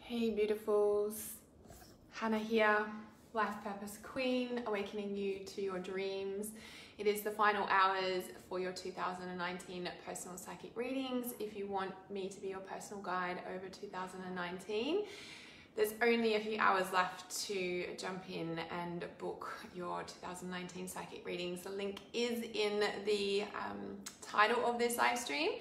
Hey beautifuls, Hannah here, Life Purpose Queen, awakening you to your dreams. It is the final hours for your 2019 personal psychic readings. If you want me to be your personal guide over 2019, there's only a few hours left to jump in and book your 2019 psychic readings. The link is in the title of this live stream.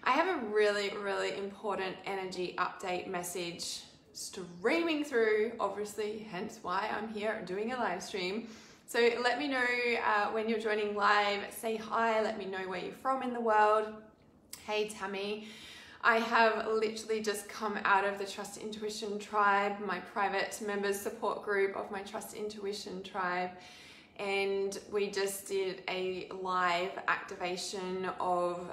I have a really important energy update message streaming through, obviously, hence why I'm here doing a live stream. So let me know when you're joining live, say hi, let me know where you're from in the world. Hey Tammy, I have literally just come out of the Trust Intuition Tribe, my private members support group of my Trust Intuition Tribe. And we just did a live activation of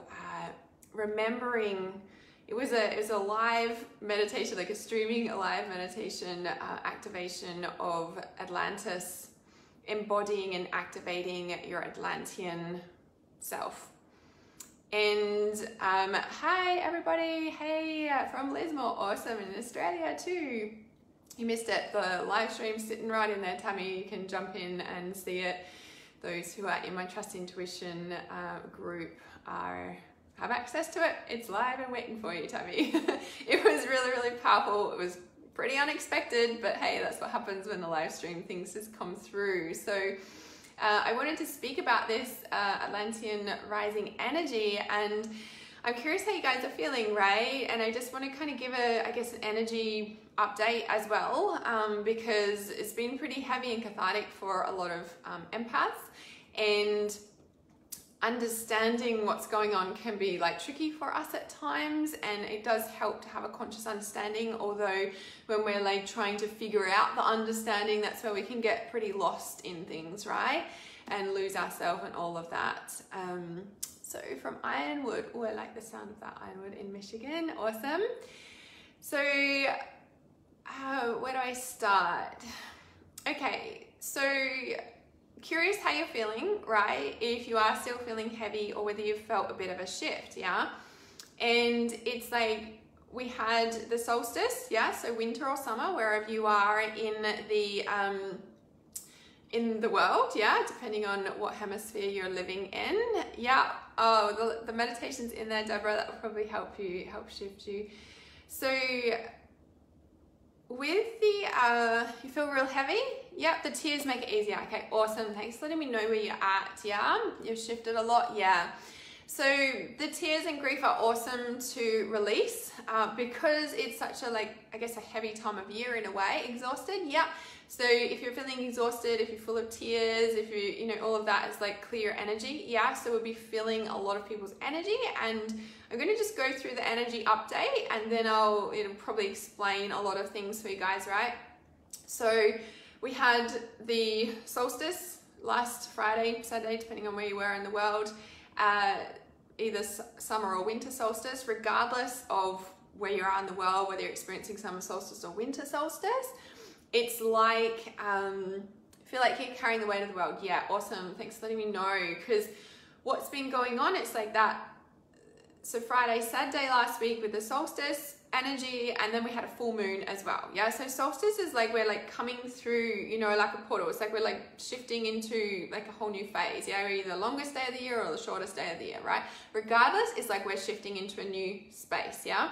remembering. It was a live meditation, like a streaming live meditation activation of Atlantis, embodying and activating your Atlantean self. And hi everybody, hey from Lismore, awesome, in Australia too. You missed it, the live stream's sitting right in there, Tammy, you can jump in and see it. Those who are in my Trust Intuition group have access to it. It's live and waiting for you, Tammy. It was really powerful. It was pretty unexpected, but hey, that's what happens when the live stream things just come through. So I wanted to speak about this Atlantean rising energy, and I'm curious how you guys are feeling, right? And I just want to kind of give I guess an energy update as well, because it's been pretty heavy and cathartic for a lot of empaths, and understanding what's going on can be like tricky for us at times, and it does help to have a conscious understanding, although when we're like trying to figure out the understanding, that's where we can get pretty lost in things, right, and lose ourselves and all of that. So from Ironwood, oh, I like the sound of that, Ironwood in Michigan, awesome. So where do I start? Okay, so curious how you're feeling, right? If you are still feeling heavy, or whether you've felt a bit of a shift, yeah? And it's like we had the solstice, yeah? So winter or summer, wherever you are in the world, yeah? Depending on what hemisphere you're living in, yeah. Oh, the meditation's in there, Deborah. That will probably help shift you. So with the, you feel real heavy? Yep, the tears make it easier. Okay, awesome. Thanks for letting me know where you're at, yeah? You've shifted a lot, yeah. So the tears and grief are awesome to release because it's such a, like, I guess a heavy time of year in a way. Exhausted, yeah. So if you're feeling exhausted, if you're full of tears, if you know, all of that is like clear energy, yeah. So we'll be feeling a lot of people's energy, and I'm going to just go through the energy update, and then I'll probably explain a lot of things for you guys, right? So we had the solstice last Friday, Saturday, depending on where you were in the world, either summer or winter solstice, regardless of where you are in the world, whether you're experiencing summer solstice or winter solstice. It's like, I feel like you're carrying the weight of the world. Yeah, awesome. Thanks for letting me know, because what's been going on, it's like that. So Friday, Saturday last week with the solstice energy, and then we had a full moon as well. Yeah, so solstice is like we're like coming through, like a portal. It's like we're like shifting into like a whole new phase. Yeah, either the longest day of the year or the shortest day of the year, right? Regardless, it's like we're shifting into a new space, yeah?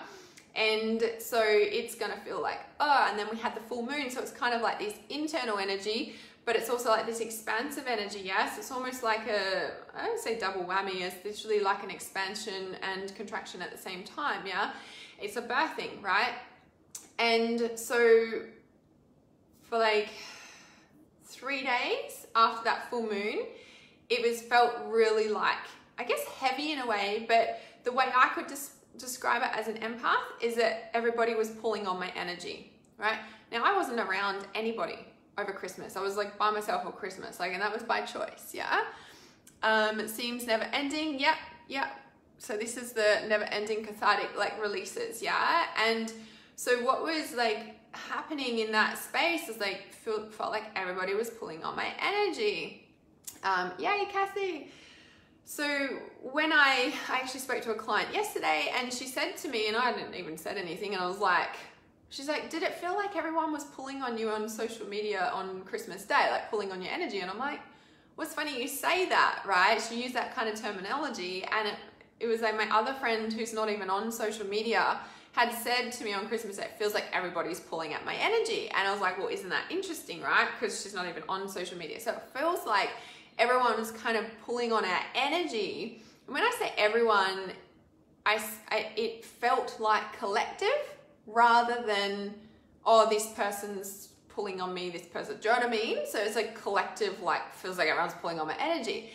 And so it's gonna feel like, oh, and then we had the full moon, so it's kind of like this internal energy, but it's also like this expansive energy, yes? It's almost like I don't say double whammy, it's literally like an expansion and contraction at the same time, yeah? It's a birthing, right? And so for like 3 days after that full moon, it was felt really like, I guess heavy in a way, but the way I could describe it as an empath is that everybody was pulling on my energy, right? Now I wasn't around anybody over Christmas. I was like by myself for Christmas, like, and that was by choice, yeah? It seems never ending, yep. So this is the never ending cathartic like releases, yeah? And so what was like happening in that space is like, felt like everybody was pulling on my energy. Yay, Kathy. So when I actually spoke to a client yesterday, and she said to me, and I hadn't even said anything, and I was like, she's like, did it feel like everyone was pulling on you on social media on Christmas Day, like pulling on your energy? And I'm like, what's funny you say that, right? She used that kind of terminology, and it was like my other friend who's not even on social media had said to me on Christmas Day, it feels like everybody's pulling at my energy. And I was like, well, isn't that interesting, right? Because she's not even on social media. So it feels like everyone was kind of pulling on our energy. And when I say everyone, it felt like collective rather than, oh, this person's pulling on me, this person, do you know what I mean? So it's like collective, like feels like everyone's pulling on my energy.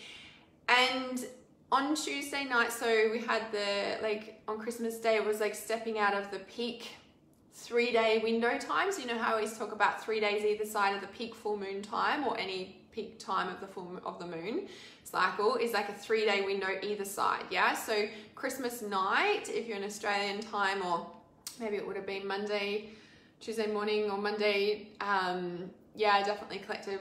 And on Tuesday night, so we had on Christmas Day, it was like stepping out of the peak 3-day window time. So you know how I always talk about 3 days either side of the peak full moon time, or any peak time of the moon cycle is like a 3-day window either side. Yeah. So Christmas night, if you're in Australian time, or maybe it would have been Tuesday morning or Monday. Yeah, definitely collective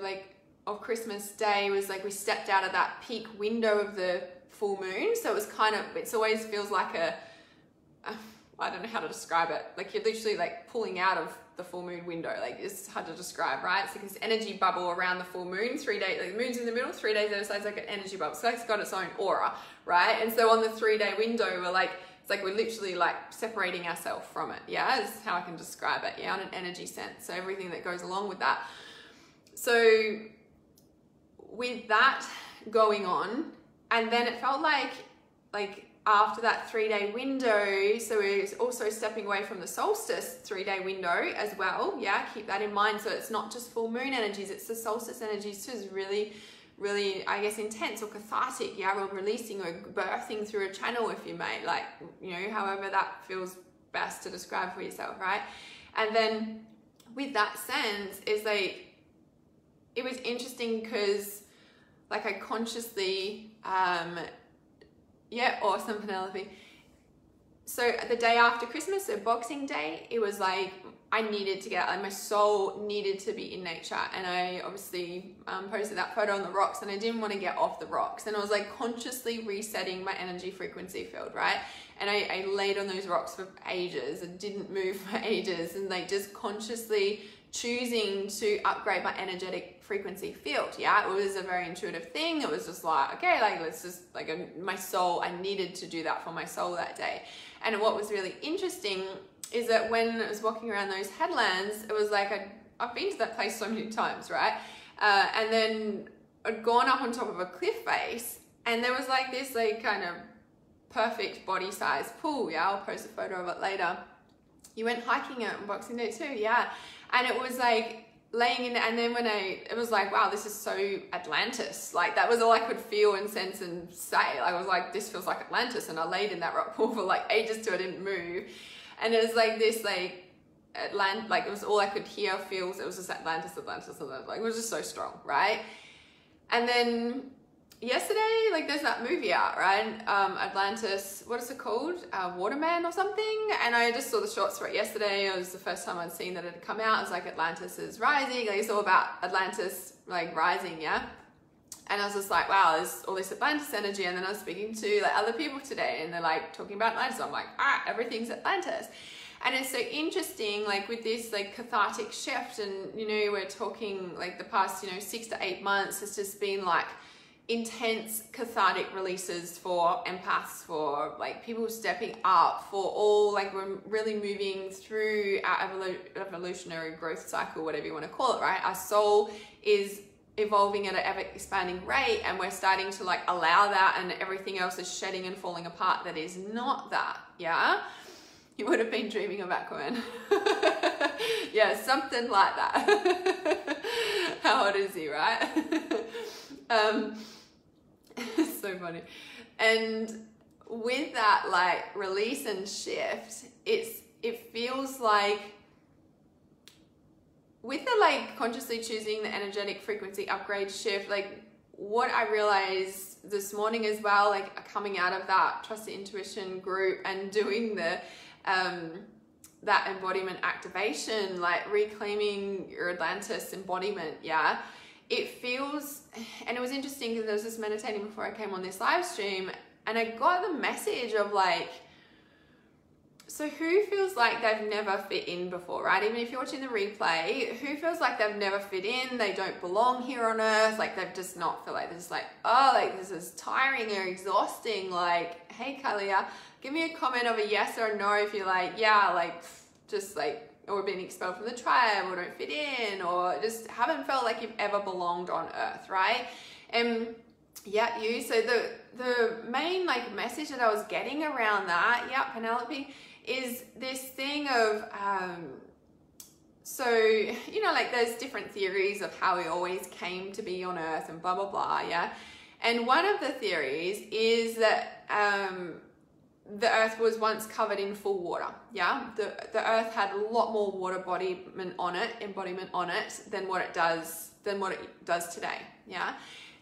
of Christmas Day was like we stepped out of that peak window of the full moon. So it was it always feels like I don't know how to describe it. Like you're literally like pulling out of the full moon window. Like it's hard to describe, right? It's like this energy bubble around the full moon, 3 days, like the moon's in the middle, 3 days other side, it's like an energy bubble. So it's got its own aura, right? And so on the 3-day window, it's like we're literally like separating ourselves from it. Yeah, that's how I can describe it. Yeah, on an energy sense. So everything that goes along with that. So with that going on, and then it felt like after that 3-day window, so we're also stepping away from the solstice 3-day window as well. Yeah, keep that in mind. So it's not just full moon energies, it's the solstice energies too. Is really, really, I guess, intense or cathartic. Yeah, or releasing or birthing through a channel, if you may, like, you know, however that feels best to describe for yourself, right? And then with that sense is like, it was interesting because like I consciously, yeah, awesome, Penelope. So the day after Christmas, so Boxing Day, it was like I needed to get, like my soul needed to be in nature. And I obviously posted that photo on the rocks, and I didn't want to get off the rocks. And I was like consciously resetting my energy frequency field, right? And I laid on those rocks for ages and didn't move for ages, and like just consciously choosing to upgrade my energetic frequency field. Yeah, it was a very intuitive thing. It was just like, okay, like let's just my soul, I needed to do that for my soul that day. And what was really interesting is that when I was walking around those headlands, it was like I've been to that place so many times, right? And then I'd gone up on top of a cliff face, and there was like this like kind of perfect body size pool. Yeah, I'll post a photo of it later. You went hiking it on Boxing Day too, yeah. And it was like laying in, and then it was like, wow, this is so Atlantis. Like that was all I could feel and sense and say. Like, I was like, this feels like Atlantis. And I laid in that rock pool for like ages till I didn't move. And it was like this, like it was all I could hear, feel. So it was just Atlantis. Like it was just so strong, right? And then yesterday, like there's that movie out, right? Atlantis, what is it called? Waterman or something? And I just saw the shorts for it yesterday. It was the first time I'd seen that it had come out. It was like Atlantis is rising. Like it's all about Atlantis like rising, yeah? And I was just like, wow, there's all this Atlantis energy. And then I was speaking to like other people today, and they're like talking about Atlantis. I'm like, everything's Atlantis. And it's so interesting, like with this like cathartic shift, and you know, we're talking like the past, 6 to 8 months has just been like intense cathartic releases for empaths, for like people stepping up, for all, like we're really moving through our evolutionary growth cycle, whatever you want to call it, right? Our soul is evolving at an ever expanding rate, and we're starting to like allow that, and everything else is shedding and falling apart that is not that. Yeah, you would have been dreaming of Aquaman. Yeah, something like that. How old is he, right? It's so funny. And with that like release and shift, it feels like with the like consciously choosing the energetic frequency upgrade shift, like what I realized this morning as well, like coming out of that Trust the Intuition group and doing the that embodiment activation, like reclaiming your Atlantis embodiment, yeah, it feels, and it was interesting because I was just meditating before I came on this live stream, and I got the message of like, so who feels like they've never fit in before, right? Even if you're watching the replay, who feels like they've never fit in, they don't belong here on earth, like they've just not feel like, they're just like, oh, like this is tiring or exhausting. Like, hey Kalia, give me a comment of a yes or a no if you're like, yeah, like just like, or being expelled from the tribe, or don't fit in, or just haven't felt like you've ever belonged on earth, right? And yeah, you, so the main like message that I was getting around that, yeah, Penelope, is this thing of, so, you know, like there's different theories of how we always came to be on earth and blah, blah, blah, yeah? And one of the theories is that the earth was once covered in full water, yeah? The earth had a lot more water embodiment on it than what it does today, yeah?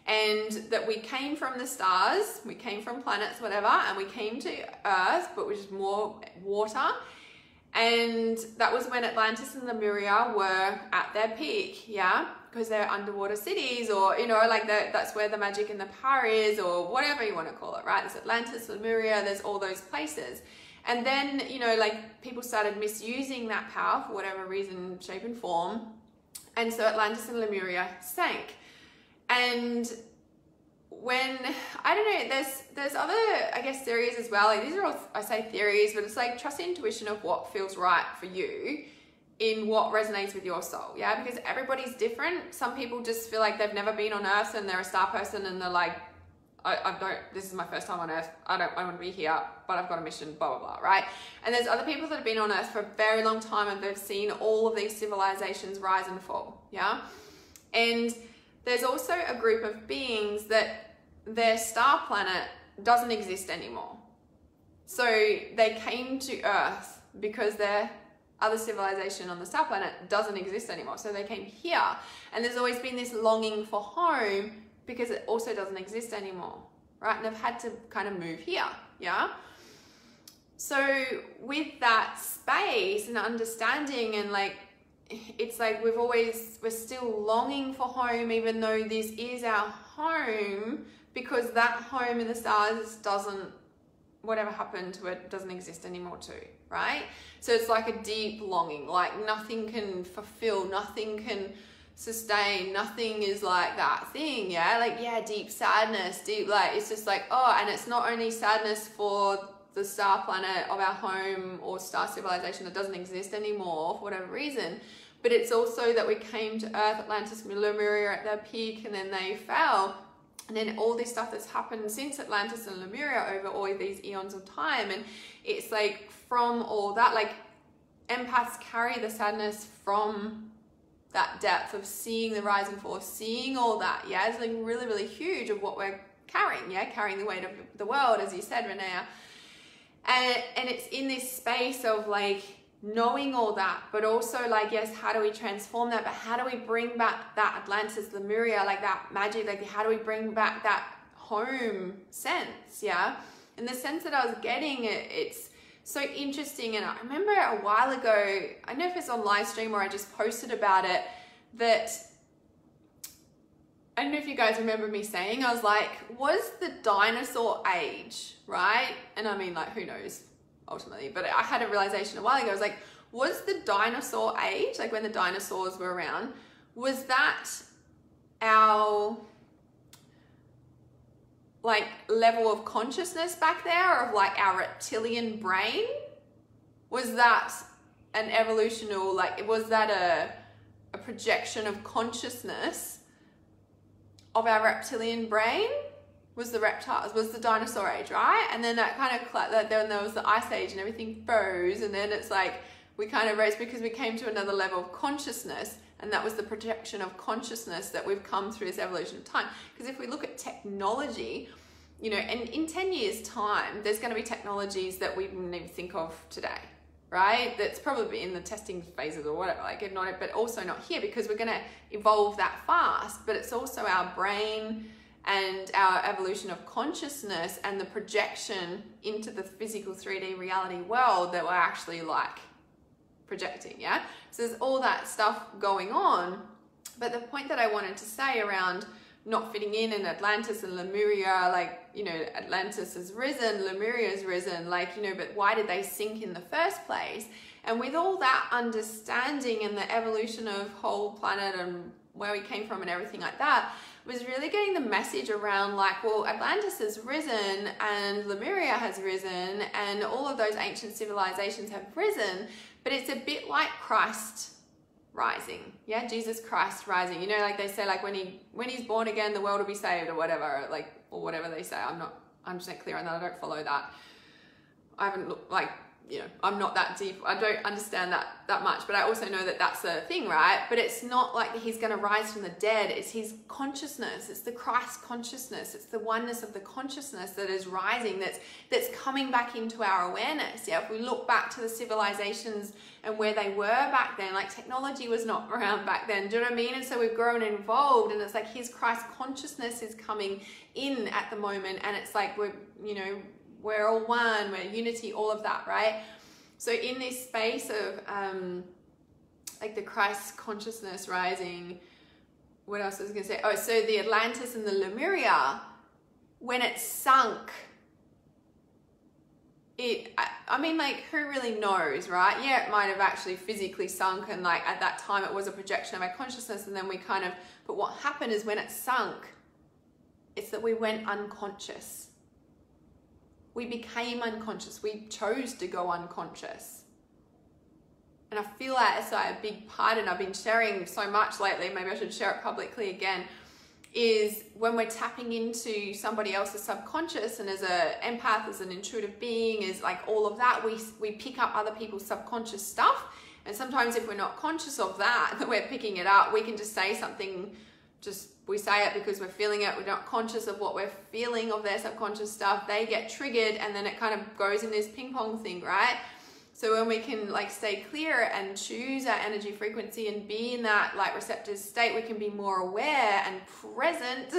And that we came from the stars, we came from planets, whatever, and we came to Earth, but which is more water. And that was when Atlantis and Lemuria were at their peak, yeah? Because they're underwater cities, or, you know, like that's where the magic and the power is, or whatever you want to call it, right? There's Atlantis, Lemuria, there's all those places. And then, you know, like people started misusing that power for whatever reason, shape and form. And so Atlantis and Lemuria sank. And when, I don't know, there's other, I guess, theories as well. Like these are all, I say theories, but it's like trust the intuition of what feels right for you in what resonates with your soul, yeah? Because everybody's different. Some people just feel like they've never been on earth and they're a star person and they're like, this is my first time on earth. I want to be here, but I've got a mission, blah, blah, blah, right? And there's other people that have been on earth for a very long time and they've seen all of these civilizations rise and fall, yeah? And there's also a group of beings that their star planet doesn't exist anymore. So they came to Earth because their other civilization on the star planet doesn't exist anymore. So they came here. And there's always been this longing for home because it also doesn't exist anymore, right? And they've had to kind of move here, yeah? So with that space and understanding and like, it's like we're still longing for home, even though this is our home, because that home in the stars doesn't, whatever happened to it doesn't exist anymore too, right? So it's like a deep longing, like nothing can fulfill, nothing can sustain, nothing is like that thing, yeah? Like, yeah, deep sadness, deep, like, it's just like, oh, and it's not only sadness for the star planet of our home or star civilization that doesn't exist anymore for whatever reason, but it's also that we came to Earth, Atlantis, Lemuria at their peak, and then they fell, and then all this stuff that's happened since Atlantis and Lemuria over all these eons of time. And it's like from all that, like empaths carry the sadness from that depth of seeing the rise and fall, seeing all that, yeah? It's like really, really huge of what we're carrying, yeah? Carrying the weight of the world, as you said, Renea. And it's in this space of like knowing all that, but also like, yes, how do we transform that? But how do we bring back that Atlantis, Lemuria, like that magic? Like how do we bring back that home sense, yeah? And the sense that I was getting, it's so interesting. And I remember a while ago, I don't know if it's on live stream or I just posted about it, that I don't know if you guys remember me saying, I was like, was the dinosaur age, right? And I mean, like, who knows ultimately, but I had a realization a while ago. I was like, was the dinosaur age, like when the dinosaurs were around, was that our like level of consciousness back there of like our reptilian brain? Was that an evolutional, like, was that a projection of consciousness of our reptilian brain? Was the reptiles, was the dinosaur age, right? And then that kind of, then there was the ice age and everything froze, and then it's like we kind of rose because we came to another level of consciousness, and that was the projection of consciousness that we've come through this evolution of time. Because if we look at technology, you know, and in 10 years time, there's going to be technologies that we wouldn't even think of today, right? That's probably in the testing phases or whatever, like not, but also not here, because we're going to evolve that fast. But it's also our brain and our evolution of consciousness and the projection into the physical 3D reality world that we're actually like projecting, yeah? So there's all that stuff going on. But the point that I wanted to say around not fitting in Atlantis and Lemuria, like, you know, Atlantis has risen, Lemuria has risen, like, you know, but why did they sink in the first place? And with all that understanding and the evolution of whole planet and where we came from and everything like that, was really getting the message around like, well, Atlantis has risen and Lemuria has risen and all of those ancient civilizations have risen, but it's a bit like Christ rising. Yeah, Jesus Christ rising. You know, like they say, like when he's born again, the world will be saved or whatever, like, or whatever they say. I'm not 100% clear on that. I don't follow that. I haven't looked, like, you know, I'm not that deep. I don't understand that much, but I also know that that's a thing, right? But it's not like he's going to rise from the dead. It's his consciousness. It's the Christ consciousness. It's the oneness of the consciousness that is rising, that's coming back into our awareness. Yeah, if we look back to the civilizations and where they were back then, like technology was not around back then. Do you know what I mean? And so we've grown and evolved, and it's like his Christ consciousness is coming in at the moment, and it's like we're, you know, we're all one, we're unity, all of that, right? So in this space of like the Christ consciousness rising, what else was I going to say? Oh, so the Atlantis and the Lemuria, when it sunk, I mean, like, who really knows, right? Yeah, it might have actually physically sunk, and like at that time it was a projection of our consciousness, and then we kind of, but what happened is when it sunk, it's that we went unconscious. We became unconscious. We chose to go unconscious. And I feel like it's like a big part, and I've been sharing so much lately, maybe I should share it publicly again, is when we're tapping into somebody else's subconscious, and as an empath, as an intuitive being, is like all of that, we pick up other people's subconscious stuff. And sometimes if we're not conscious of that we're picking it up, we can just say something, we say it because we're feeling it. We're not conscious of what we're feeling of their subconscious stuff. They get triggered, and then it kind of goes in this ping pong thing, right? So when we can like stay clear and choose our energy frequency and be in that like receptive state, we can be more aware and present,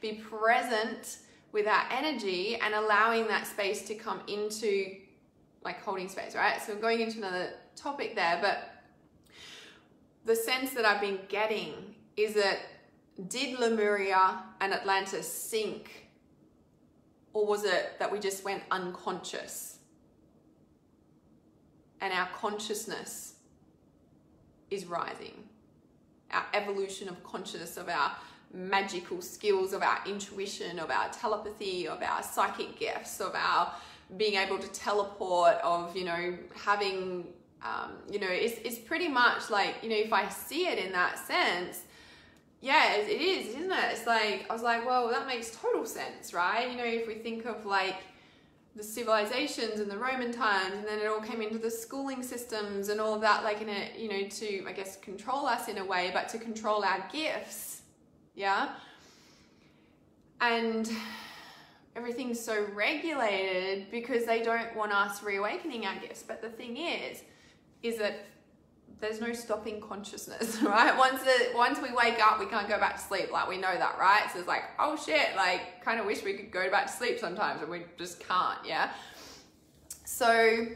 be present with our energy and allowing that space to come into like holding space, right? So I'm going into another topic there, but the sense that I've been getting is that did Lemuria and Atlantis sink, or was it that we just went unconscious and our consciousness is rising? Our evolution of consciousness, of our magical skills, of our intuition, of our telepathy, of our psychic gifts, of our being able to teleport, of, you know, having, you know, it's pretty much like, you know, if I see it in that sense, yeah, it is, isn't it? It's like, I was like, well, that makes total sense, right? You know, if we think of like the civilizations and the Roman times, and then it all came into the schooling systems and all of that, like in a, you know, to, I guess, control us in a way, but to control our gifts, yeah? And everything's so regulated because they don't want us reawakening our gifts. But the thing is that there's no stopping consciousness, right? Once we wake up, we can't go back to sleep. Like, we know that, right? So it's like, oh shit, like, kind of wish we could go back to sleep sometimes, and we just can't, yeah? So,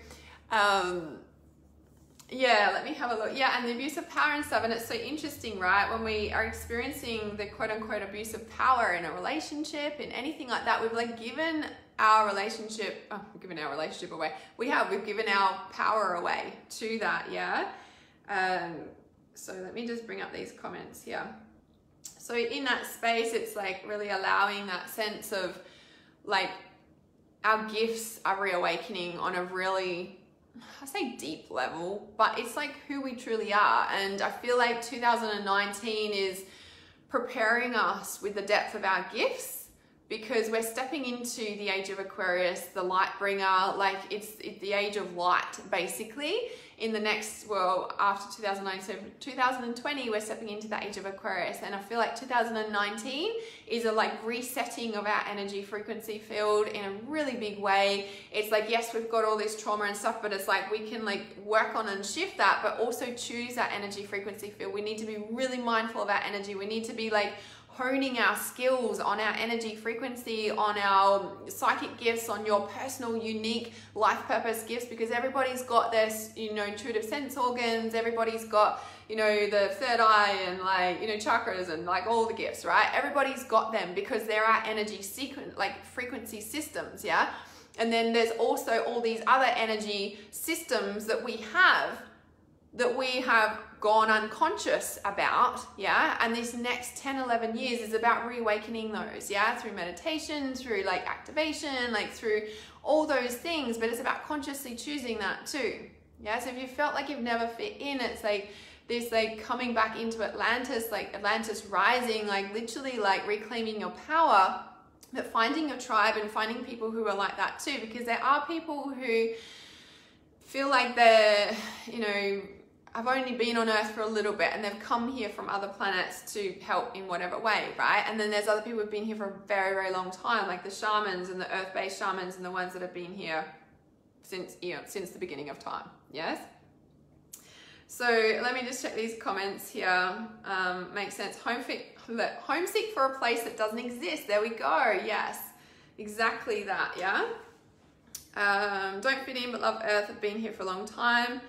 yeah, let me have a look. Yeah, and the abuse of power and stuff, and it's so interesting, right? When we are experiencing the quote-unquote abuse of power in a relationship, in anything like that, we've like given our relationship, away. We've given our power away to that, yeah? So let me just bring up these comments here. So in that space, it's like really allowing that sense of like our gifts are reawakening on a really, I say deep level, but it's like who we truly are. And I feel like 2019 is preparing us with the depth of our gifts, because we're stepping into the age of Aquarius, the light bringer, like it's the age of light, basically. In the next, well, after 2019, 2020, we're stepping into the age of Aquarius. And I feel like 2019 is a like resetting of our energy frequency field in a really big way. It's like, yes, we've got all this trauma and stuff, but it's like we can like work on and shift that, but also choose our energy frequency field. We need to be really mindful of our energy. We need to be like honing our skills on our energy frequency, on our psychic gifts, on your personal unique life purpose gifts, because everybody's got this, you know, intuitive sense organs, everybody's got, you know, the third eye and like, you know, chakras and like all the gifts, right? Everybody's got them because there are energy sequence, like frequency systems, yeah? And then there's also all these other energy systems that we have gone unconscious about, yeah? And this next 10, 11 years is about reawakening those, yeah? Through meditation, through like activation, like through all those things, but it's about consciously choosing that too, yeah? So if you felt like you've never fit in, it's like this like coming back into Atlantis, like Atlantis rising, like literally like reclaiming your power, but finding your tribe and finding people who are like that too, because there are people who feel like they're, you know, I've only been on Earth for a little bit and they've come here from other planets to help in whatever way, right? And then there's other people who've been here for a very, very long time, like the shamans and the earth-based shamans and the ones that have been here since, you know, since the beginning of time, yes? So let me just check these comments here. Makes sense. Homesick for a place that doesn't exist. There we go. Yes, exactly that, yeah? Don't fit in but love Earth. Have been here for a long time.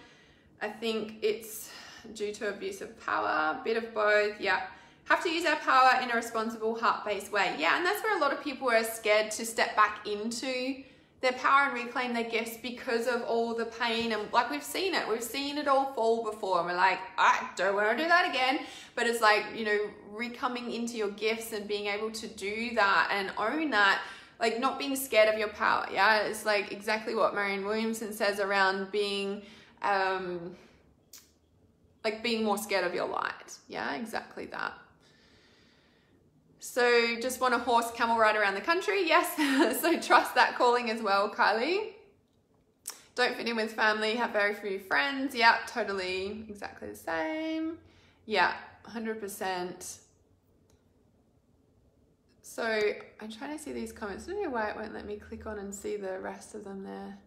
I think it's due to abuse of power, bit of both, yeah. Have to use our power in a responsible, heart-based way. Yeah, and that's where a lot of people are scared to step back into their power and reclaim their gifts because of all the pain. And like we've seen it all fall before. And we're like, I don't want to do that again. But it's like, you know, recoming into your gifts and being able to do that and own that. Like not being scared of your power, yeah? It's like exactly what Marianne Williamson says around being, like being more scared of your light. Yeah, exactly that. So just want a horse camel ride around the country. Yes. So trust that calling as well, Kylie. Don't fit in with family, have very few friends. Yeah, totally exactly the same. Yeah, 100%. So I'm trying to see these comments. I don't know why it won't let me click on and see the rest of them there.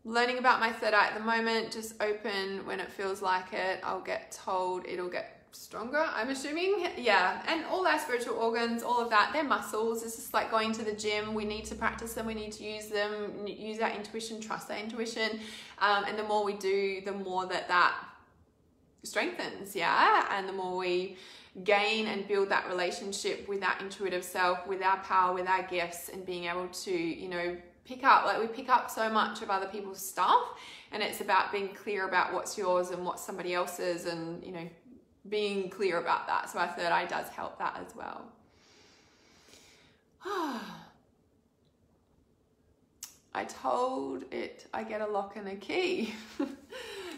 Learning about my third eye at the moment, just open when it feels like it. I'll get told it'll get stronger, I'm assuming. Yeah, and all our spiritual organs, all of that, they're muscles. It's just like going to the gym. We need to practice them. We need to use them, use our intuition, trust our intuition. And the more we do, the more that strengthens, yeah? And the more we gain and build that relationship with our intuitive self, with our power, with our gifts, and being able to, you know, pick up, like we pick up so much of other people's stuff, and it's about being clear about what's yours and what's somebody else's, and, you know, being clear about that. So our third eye does help that as well. I told it I get a lock and a key.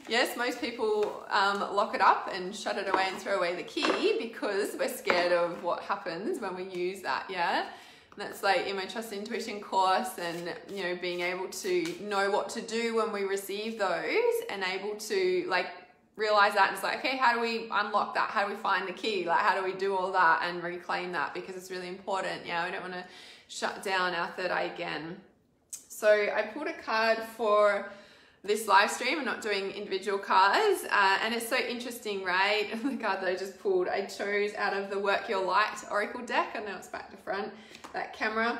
Yes, most people lock it up and shut it away and throw away the key because we're scared of what happens when we use that, yeah? That's like in my Trust Intuition course, and, you know, being able to know what to do when we receive those and able to like realize that. And it's like, okay, how do we unlock that? How do we find the key? Like, how do we do all that and reclaim that? Because it's really important. Yeah, we don't want to shut down our third eye again. So I pulled a card for this live stream. I'm not doing individual cards, and it's so interesting, right? The card that I just pulled, I chose out of the Work Your Light Oracle deck. I know it's back to front, that camera,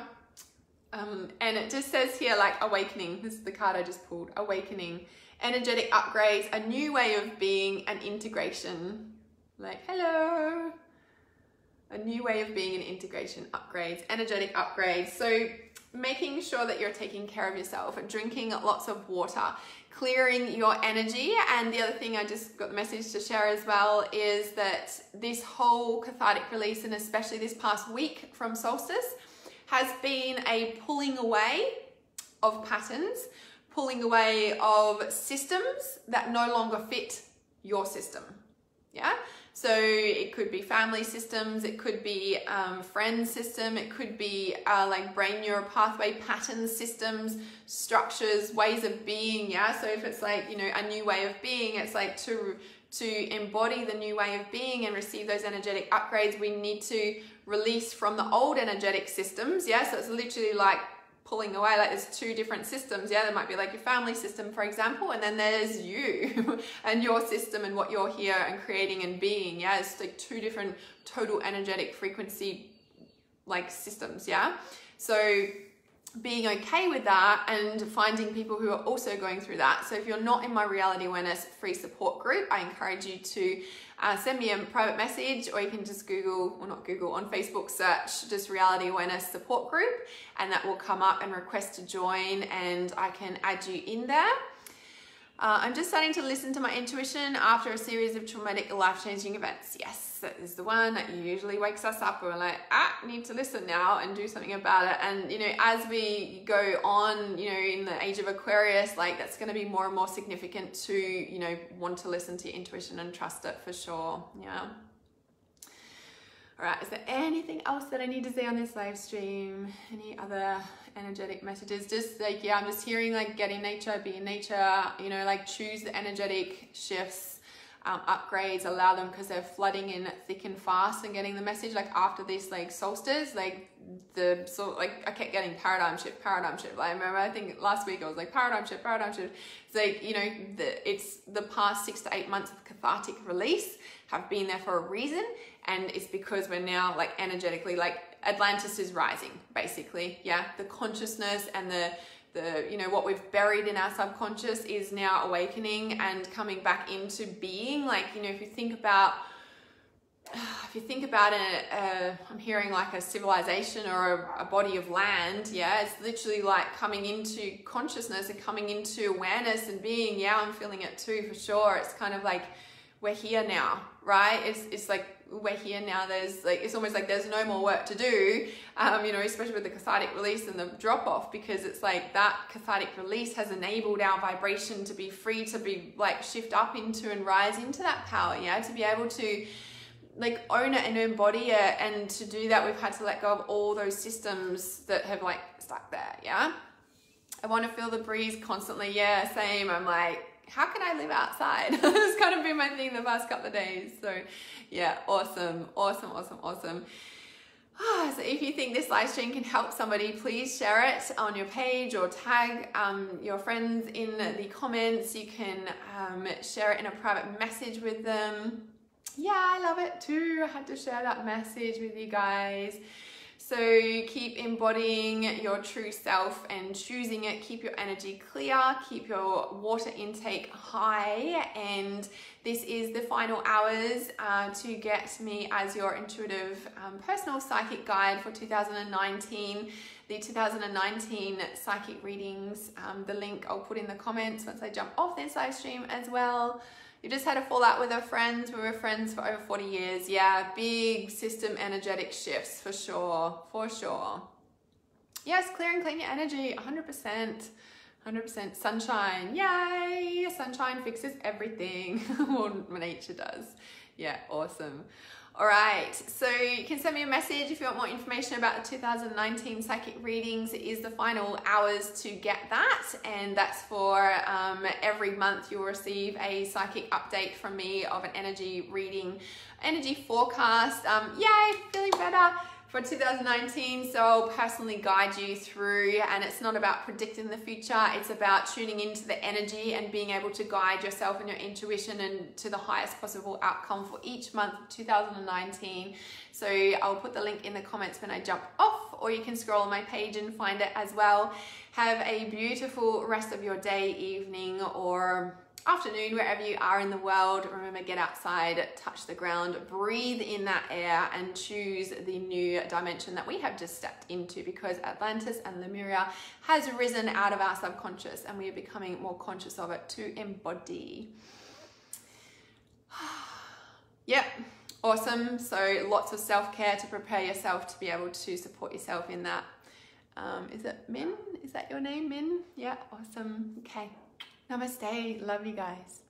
and it just says here like awakening. This is the card I just pulled. Awakening, energetic upgrades, a new way of being, and integration. Like, hello, a new way of being and integration, upgrades, energetic upgrades. So making sure that you're taking care of yourself, drinking lots of water, clearing your energy. And the other thing I just got the message to share as well is that this whole cathartic release, and especially this past week from solstice, has been a pulling away of patterns, pulling away of systems that no longer fit your system. Yeah. So it could be family systems, it could be friend system, it could be like brain neural pathway pattern systems, structures, ways of being. Yeah. So if it's like, you know, a new way of being, it's like to embody the new way of being and receive those energetic upgrades, we need to release from the old energetic systems. Yeah. So it's literally like pulling away. Like there's two different systems. Yeah, there might be like your family system, for example, and then there's you and your system and what you're here and creating and being. Yeah, it's like two different total energetic frequency like systems. Yeah, so being okay with that and finding people who are also going through that. So if you're not in my reality awareness free support group, I encourage you to send me a private message, or you can just Google, or not Google, on Facebook search just reality awareness support group, and that will come up, and request to join, and I can add you in there. I'm just starting to listen to my intuition after a series of traumatic life-changing events. Yes, that is the one that usually wakes us up. We're like, need to listen now and do something about it. And, you know, as we go on, you know, in the age of Aquarius, like that's going to be more and more significant to, you know, want to listen to your intuition and trust it for sure. Yeah. All right, is there anything else that I need to say on this live stream? Any other energetic messages? Just like, yeah, I'm just hearing like get in nature, be in nature, you know, like choose the energetic shifts, upgrades, allow them, because they're flooding in thick and fast and getting the message. Like after this like solstice, like I kept getting paradigm shift. Like I remember, I think last week I was like paradigm shift. It's like, you know, it's the past 6 to 8 months of cathartic release have been there for a reason. And it's because we're now like energetically, like Atlantis is rising, basically. Yeah, the consciousness and the you know, what we've buried in our subconscious is now awakening and coming back into being. Like, you know, if you think about it, I'm hearing like a civilization or a body of land. Yeah, it's literally like coming into consciousness and coming into awareness and being. Yeah, I'm feeling it too, for sure. It's kind of like we're here now, right? It's like we're here now. There's like, it's almost like there's no more work to do, you know, especially with the cathartic release and the drop off, because it's like that cathartic release has enabled our vibration to be free, to be like shift up into and rise into that power. Yeah, to be able to like own it and embody it. And to do that, we've had to let go of all those systems that have like stuck there. Yeah, I want to feel the breeze constantly. Yeah, same. I'm like, how can I live outside? It's kind of been my thing the past couple of days. So yeah, awesome. So if you think this live stream can help somebody, please share it on your page or tag your friends in the comments. You can share it in a private message with them. Yeah, I love it too. I had to share that message with you guys. So keep embodying your true self and choosing it. Keep your energy clear, keep your water intake high. And this is the final hours to get me as your intuitive personal psychic guide for 2019. The 2019 psychic readings, the link I'll put in the comments once I jump off this live stream as well. You just had a fallout with our friends. We were friends for over 40 years. Yeah, big system energetic shifts for sure, for sure. Yes, clear and clean your energy, 100%. 100% sunshine. Yay! Sunshine fixes everything. Well, nature does. Yeah, awesome. All right, so you can send me a message if you want more information about the 2019 psychic readings. It is the final hours to get that, and that's for every month you'll receive a psychic update from me of an energy reading, energy forecast. Yay, feeling better for 2019. So I'll personally guide you through, and it's not about predicting the future. It's about tuning into the energy and being able to guide yourself and your intuition and to the highest possible outcome for each month of 2019. So I'll put the link in the comments when I jump off, or you can scroll on my page and find it as well. Have a beautiful rest of your day, evening, or afternoon, wherever you are in the world. Remember, get outside, touch the ground, breathe in that air, and choose the new dimension that we have just stepped into, because Atlantis and Lemuria has risen out of our subconscious and we are becoming more conscious of it to embody. Yep, awesome. So lots of self-care to prepare yourself to be able to support yourself in that. Is it Min? Is that your name, Min? Yeah, awesome. Okay. Namaste. Love you guys.